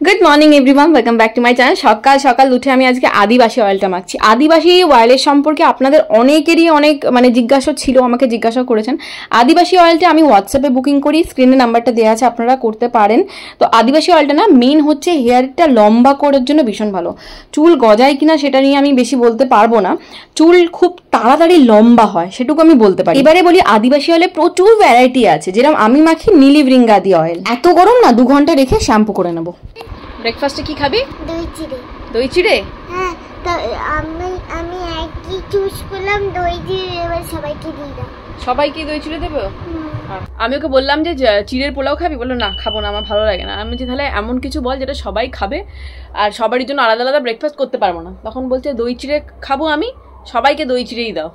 Good morning everyone, welcome back to my channel. সকাল সকাল উঠে আমি আজকে আদিবাসী অয়েলটা মাখছি। আদিবাসী অয়েলের সম্পর্কে আপনাদের অনেকেরই অনেক জিজ্ঞাসা ছিল, আমাকে জিজ্ঞাসা করেছেন। আদিবাসী অয়েলটা আমি হোয়াটসঅ্যাপে বুকিং করি, স্ক্রিনে নাম্বারটা দেওয়া আছে, আপনারা করতে পারেন। তো আদিবাসী অয়েলটা না মেন হচ্ছে হেয়ারটা লম্বা করার জন্য ভীষণ ভালো। চুল গজায় কিনা সেটা নিয়ে আমি বেশি বলতে পারবো না, চুল খুব তাড়াতাড়ি লম্বা হয় সেটুকু আমি বলতে পারি। এবারে বলি, আদিবাসী অয়েলে প্রচুর ভ্যারাইটি আছে। যেরকম আমি মাখি নীলিভৃঙ্গাদি অয়েল, এত গরম না 2 ঘন্টা রেখে শ্যাম্পু করে নেবো। ব্রেকফাস্টে কি খাবি? দই চিড়ে। দই চিড়ে? হ্যাঁ, তো আমি একই চুজ করলাম দই চিড়ে, এবার সবাইকে দিয়ে দাও। সবাইকে দই চিড়ে দেবো? আমি ওকে বললাম যে চিড়ের পোলাও খাবি, বললো না খাবো না, আমার ভালো লাগে না। আমি বলছি তাহলে এমন কিছু বল যেটা সবাই খাবে আর সবারই জন্য আলাদা আলাদা ব্রেকফাস্ট করতে পারবো না। তখন বলছে দই চিড়ে খাবো আমি, সবাইকে দই চিড়েই দাও।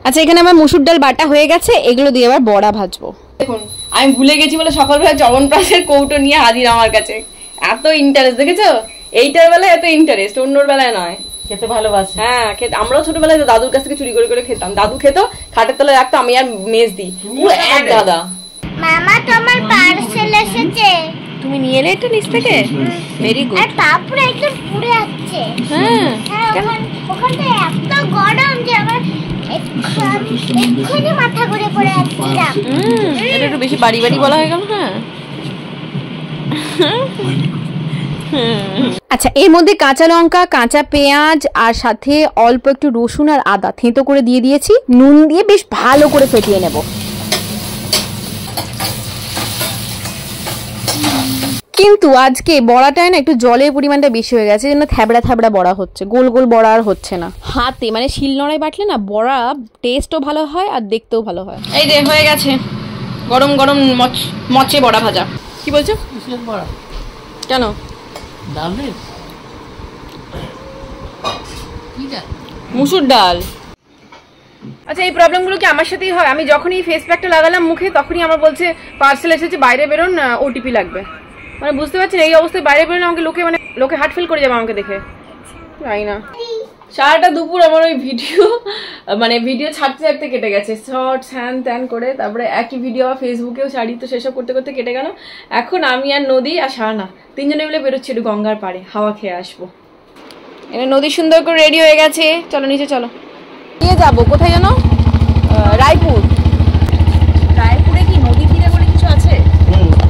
আচ্ছা, এখানে আমার মসুর ডাল বাটা হয়ে গেছে, এগুলো দিয়ে আবার বড়া ভাজবো। দেখুন, আমি ভুলে গেছি বলে সকালবেলা চবনপ্রাশের কৌটো নিয়ে হাজির আমার কাছে। এত ইন্টারেস্ট দেখেছো? এইটার বেলায় এত ইন্টারেস্ট, অন্যর বেলায় নয়। খেতে ভালোবাসে। হ্যাঁ, খেতে আমরাও ছোটবেলায় দাদুর কাছ থেকে চুরি করে করে খেতাম। দাদু খেত, খাটের তলায় রাখতো, আমি আর মেজ দিই পুরো এক দাদা। মামা, তোমার পার্সেল এসেছে, তুমি নিয়ে এলে এটা নিচ থেকে? Very good. আর তারপরে একটু পুড়ে যাচ্ছে। হ্যাঁ, ওখানটা এত গরম যে আমার এক্ষুনি মাথা ঘুরে পড়ে যাচ্ছিলাম। এটা একটু বেশি বাড়ি বাড়ি বলা হয়ে গেল। হ্যাঁ, আচ্ছা, এর মধ্যে কাঁচা লঙ্কা, কাঁচা পেঁয়াজ আর সাথে অল্প একটু রসুন আর আদা থেঁতো করে দিয়ে দিয়েছি। নুন দিয়ে বেশ ভালো করে ফেটিয়ে নেব। কিন্তু আজকে বড়াটায় না একটু জলের পরিমাণটা বেশি হয়ে গেছে, জন্য থ্যাবড়া থ্যাবড়া বড়া হচ্ছে, গোল গোল বড়া আর হচ্ছে না। হাতে শিলনোড়ায় বাটলে না বড়া টেস্টও ভালো হয় আর দেখতেও ভালো হয়। এই যে হয়ে গেছে গরম গরম মচে বড়া ভাজা। কি বলছো? বড়া কেন? মুসুর ডাল। আচ্ছা, এই প্রবলেমগুলো কি আমার সাথেই হয়? আমি যখনই ফেস প্যাকটা লাগালাম মুখে, তখনই আমার বলছে পার্সেল এসেছে, বাইরে বেরোন, ওটিপি লাগবে। বুঝতে পারছেন এই অবস্থায় বাইরে বেরোলে আমাকে লোকে হার্ট ফেল করে যাবে আমাকে দেখে। জানি না, সারাটা দুপুর আমার ওই ভিডিও ছাড়তে ছাড়তে কেটে গেছে, শর্টস হ্যান ত্যান করে। তারপরে একই ভিডিও ফেসবুকেও ছাড়ি, তো সেসব করতে করতে কেটে গেল। এখন আমি আর নদী আর সাহানা 3 জনে মিলে বেরোচ্ছি একটু গঙ্গার পাড়ে হাওয়া খেয়ে আসবো। এখানে নদী সুন্দর করে রেডি হয়ে গেছে, চলো নিচে চলো। নিয়ে যাবো কোথায় জানো? রায়পুর। রায়পুরে কি নদী তীরে বলে কিছু আছে?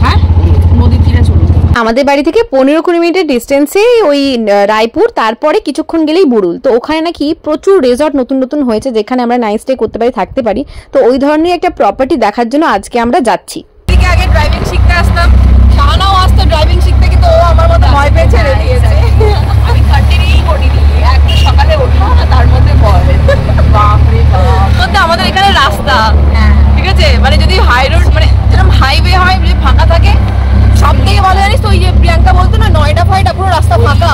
হ্যাঁ, নদী তীরে চলো। আমাদের বাড়ি থেকে 15-20 মিনিটের ডিস্টেন্সে ওই রায়পুর, তারপরে কিছুক্ষণ গেলেই বুড়ুল। তো ওখানে নাকি প্রচুর রিসর্ট নতুন নতুন হয়েছে, যেখানে আমরা নাইট স্টে করতে পারি, থাকতে পারি। তো ওই ধরনের একটা প্রপার্টি দেখার জন্য আজকে আমরা যাচ্ছি। আগে ড্রাইভিং শিখতে আসতাম, শাহানাও আসতো ড্রাইভিং শিখতে, কিন্তু ও আমার মতো ভয় পেয়ে ছেড়ে দিয়েছে। আমি কন্টিনিউই করিনি, একটু সকালে ওঠা তার মধ্যে ভয়। বাপরে বাপ, আমাদের এখানে রাস্তা ঠিক আছে, যদি হাই রোড যেরকম হাইওয়ে হয় যে ফাঁকা থাকে, সব থেকে ভালো জানিস তো ওই যে প্রিয়াঙ্কা বলতো না, নয়ডা ফাইডা পুরো রাস্তা ফাঁকা,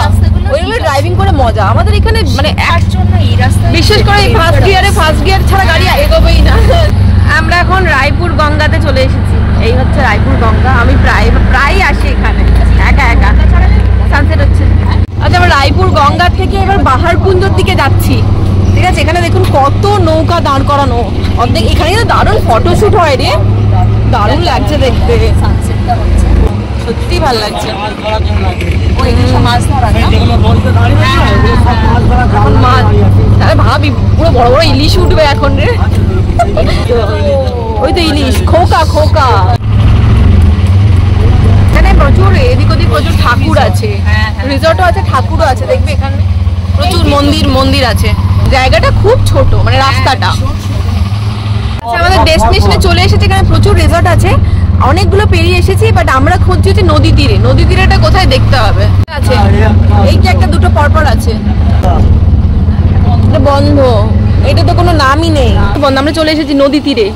ওইগুলো ড্রাইভিং করে মজা। আমাদের এখানে বিশেষ করে ফার্স্ট গিয়ার ছাড়া গাড়ি এগোবেই না। আমরা এখন রায়পুর গঙ্গাতে চলে এসেছি। এই হচ্ছে রায়পুর গঙ্গা। আমি প্রায় আসি এখানে একা একা, সানসেট হচ্ছে। আচ্ছা, আমরা রায়পুর গঙ্গা থেকে এবার পাহাড়পুঞ্জর দিকে যাচ্ছি। ঠিক আছে, এখানে দেখুন কত নৌকা দাঁড় করানো, অর্ধেক এখানে দারুণ ফটোশুট হয় রে, দারুণ লাগছে দেখতে, সত্যি ভালো লাগছে। ভাবি পুরো বড় বড় ইলিশ উঠবে এখন রে। ওই তো ইলিশ, খোকা খোকা। এখানে প্রচুর এদিক ওদিক প্রচুর ঠাকুর আছে, রিসর্টও আছে, ঠাকুরও আছে, দেখবে এখানে প্রচুর মন্দির আছে। জায়গাটা খুব ছোট, রাস্তাটা। আমাদের ডেস্টিনেশনে চলে এসেছে, এখানে প্রচুর রিসর্ট আছে, অনেকগুলো পেরিয়ে এসেছি, বাট আমরা খুঁজছি হচ্ছে নদী তীরে। নদী তীরেটা কোথায় দেখতে হবে। আছে এই যে একটা দুটো পরপর আছে, বন্ধ, এটা তো কোনো নামই নেই, বন্ধ। আমরা চলে এসেছি নদী তীরে,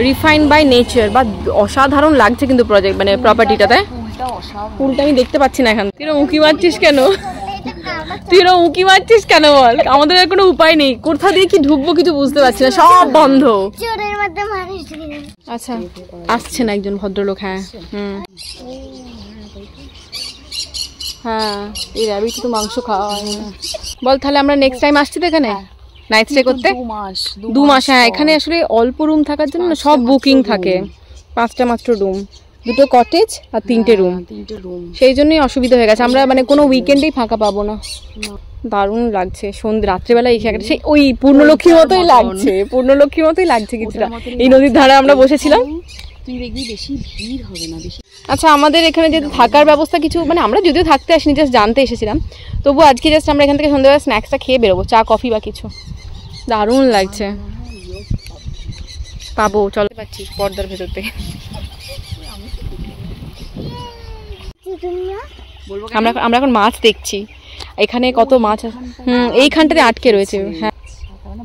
রিফাইন্ড বাই নেচার। বা অসাধারণ লাগছে কিন্তু প্রপার্টিটাতে। ফুলটা আমি দেখতে পাচ্ছি না এখান। তুই উঁকি মারছিস কেন? বল, আমাদের আর কোনো উপায় নেই, কোথা দিয়ে কি ঢুকবো কিছু বুঝতে পারছি না, সব বন্ধ। আচ্ছা, আসছে না একজন ভদ্রলোক। হ্যাঁ হ্যাঁ, এই র্যাবিট তো মাংস খাওয়া হয় না। বল তাহলে আমরা নেক্সট টাইম আসছি তো এখানে নাইট স্টে করতে? 2 মাস। হ্যাঁ, এখানে আসলে অল্প রুম থাকার জন্য সব বুকিং থাকে। 5টা মাত্র রুম, 2টো কটেজ আর 3টে রুম। সেই জন্যই অসুবিধা হয়ে গেছে, আমরা মানে কোনো উইকেন্ডেই ফাঁকা পাবো না। দারুণ লাগছে সন্ধ্যে রাত্রেবেলা এই জায়গাটা, সেই ওই পূর্ণলক্ষ্মীর মতোই লাগছে, পূর্ণলক্ষ্মীর মতোই লাগছে কিছুটা। এই নদীর ধারে আমরা বসেছিলাম। তুই দেখবি বেশি ভিড় হবে না বেশি। আচ্ছা, আমাদের এখানে যদি থাকার ব্যবস্থা কিছু, মানে আমরা যদিও থাকতে আসিনি, জাস্ট জানতে এসেছিলাম, তবু আজকে জাস্ট আমরা এখান থেকে সন্ধ্যাবেলা স্ন্যাক্সটা খেয়ে বেরোবো, চা কফি বা কিছু। দারুণ লাগছে, পাবো চল পাচ্ছি পর্দার ভেতর থেকে। আমরা এখন মাছ দেখছি, এখানে কত মাছ আছে। এইখানটাতে আটকে রয়েছে। হ্যাঁ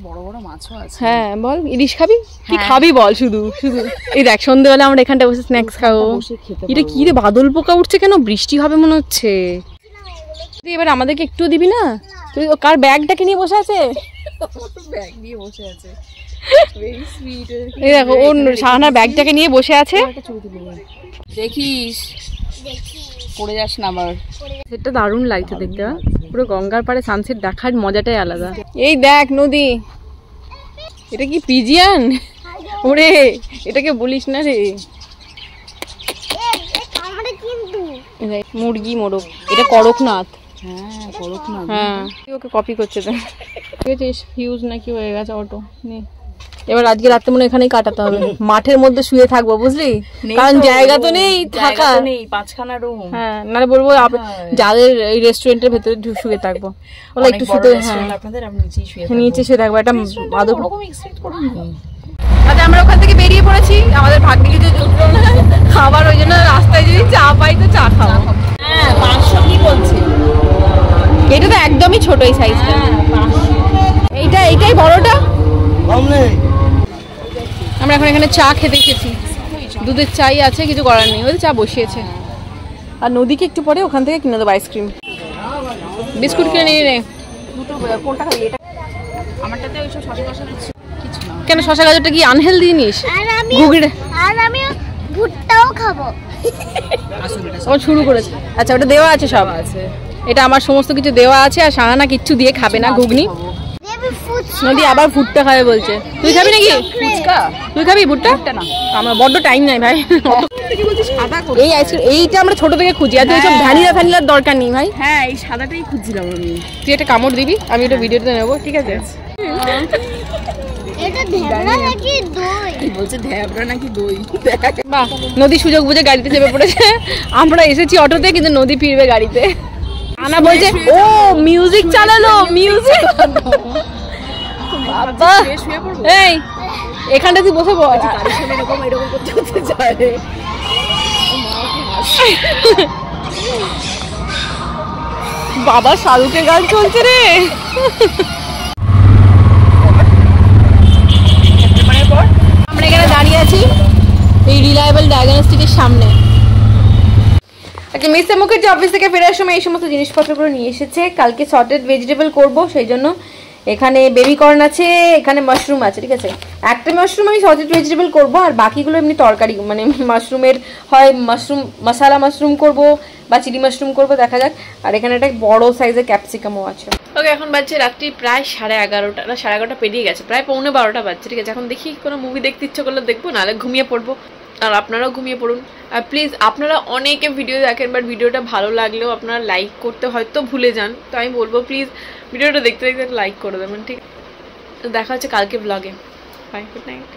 বড় বড় মাছও আছে। হ্যাঁ বল, ইলিশ খাবি কি খাবি বল, শুধু শুধু এই দেখ সন্ধ্যেবেলা আমরা এখানটা বসে স্ন্যাক্স খাবো। এটা কি রে, বাদল পোকা উঠছে কেন, বৃষ্টি হবে মনে হচ্ছে। এবার আমাদেরকে একটু দিবি না? তুই কার ব্যাগটাকে নিয়ে বসে আছে, ব্যাগ নিয়ে বসে আছে। এই দেখো ওর সাহানার ব্যাগটাকে নিয়ে বসে আছে। দেখিস পড়ে যাস না আবার। সেটা দারুণ লাগছে দেখতে, পুরো গঙ্গার পাড়ে সানসেট দেখার মজাটাই আলাদা। এই দেখ নদী, এটা কি পিজিয়ান? ওরে এটাকে বলিস না রে, মুরগি মোরগ, এটা করকনাথ। হ্যাঁ করকনাথ। হ্যাঁ ওকে কপি করছে তো, ঠিক আছে। ফিউজ নাকি হয়ে গেছে অটো, নে এবার আজকে রাতে মনে এখানেই কাটাতে হবে, মাঠের মধ্যে শুয়ে থাকবো বুঝলি, কারণ জায়গা তো নেই থাকা, নেই 5খানা রুম। হ্যাঁ নাহলে বলবো যাদের এই রেস্টুরেন্টের ভেতরে শুয়ে থাকবো, বলে একটু শুতে। হ্যাঁ আপনাদের আপনি নিচে শুয়ে থাকবো, একটা আদৌ ওরকম এক্সপেক্ট করিনি। আচ্ছা আমরা ওখান থেকে বেরিয়ে পড়েছি, আমাদের ভাগ্যে কিছু জুটলো না খাবার, ওই জন্য রাস্তায় যদি চা পাই তো চা খাবো। হ্যাঁ 500 কি বলছে, এটা তো একদমই ছোট এই সাইজটা। এইটাই বড়টা কম নেই। আমরা এখন এখানে চা খেতে এসেছি, দুধের চাই আছে, কিছু করার নেই, ওই চা বসিয়েছে। আর নদীকে একটু পরে ওখান থেকে কিনে দেবো আইসক্রিম, বিস্কুট কিনে নিয়ে নে। দুটো কোনটা খাবি? এটা আমারটাতে ওইসব শশা টশা দিচ্ছি কিছু না। কেন শশা গাজরটা কি আনহেলদি জিনিস? আর আমি ভুট্টাও খাবো। ও শুরু করেছে। আচ্ছা ওটা দেওয়া আছে, সব আছে, এটা আমার সমস্ত কিছু দেওয়া আছে। আর সাহানা কিচ্ছু দিয়ে খাবে না, ঘুগনি। নদী আবার ভুট্টা খাবে বলছে, তুই খাবি নাকি? তুই খাবি ভুট্টা? না আমার বড্ড টাইম নাই ভাই। এই আইসক্রিম এইটা আমরা ছোট থেকে খুঁজি, আর ওইসব ভ্যানিলার দরকার নেই ভাই। হ্যাঁ এই সাদাটাই খুঁজছিলাম আমি। তুই একটা কামড় দিবি, আমি এটা ভিডিওতে নেবো, ঠিক আছে? এটা ধ্যাবড়া নাকি দই? বলছে ধ্যাবড়া নাকি দই। বাহ, নদী সুযোগ বুঝে গাড়িতে চেপে পড়েছে। আমরা এসেছি অটোতে, কিন্তু নদী ফিরবে গাড়িতে। আনা বলছে ও মিউজিক চালালো, মিউজিক। বাবা এই এখানটা তুই বসে পড়, এরকম করতে যায়। বাবা শাহরুখের গান চলছে রে। আমরা এখানে দাঁড়িয়ে আছি এই রিলায়েবল ডায়াগনস্টিকের সামনে। আচ্ছা মিস্টার মুখার্জি অফিস থেকে ফেরার সময় এই সমস্ত জিনিসপত্রগুলো নিয়ে এসেছে। কালকে সর্টেড ভেজিটেবল করব, সেই জন্য এখানে বেবি কর্ন আছে, এখানে মাশরুম আছে, ঠিক আছে? একটা মাশরুম আমি সর্টেড ভেজিটেবল করব, আর বাকিগুলো এমনি তরকারি, মানে মাশরুমের হয় মাশরুম মশালা মাশরুম করব বা চিলি মাশরুম করব, দেখা যাক। আর এখানে একটা বড় সাইজের ক্যাপসিকামও আছে। ওকে এখন বাজছে রাত্রি প্রায় 11:30, না 11:30 পেরিয়ে গেছে, প্রায় 11:45 বাজছে, ঠিক আছে? এখন দেখি কোনো মুভি দেখতে ইচ্ছে করলে দেখবো, নাহলে ঘুমিয়ে পড়বো। আর আপনারাও ঘুমিয়ে পড়ুন। আর প্লিজ আপনারা অনেকে ভিডিও দেখেন, বাট ভিডিওটা ভালো লাগলেও আপনারা লাইক করতে হয়তো ভুলে যান, তো আমি বলবো প্লিজ ভিডিওটা দেখতে দেখতে লাইক করে দেবেন, ঠিক? দেখা হচ্ছে কালকে ব্লগে। Bye, good night.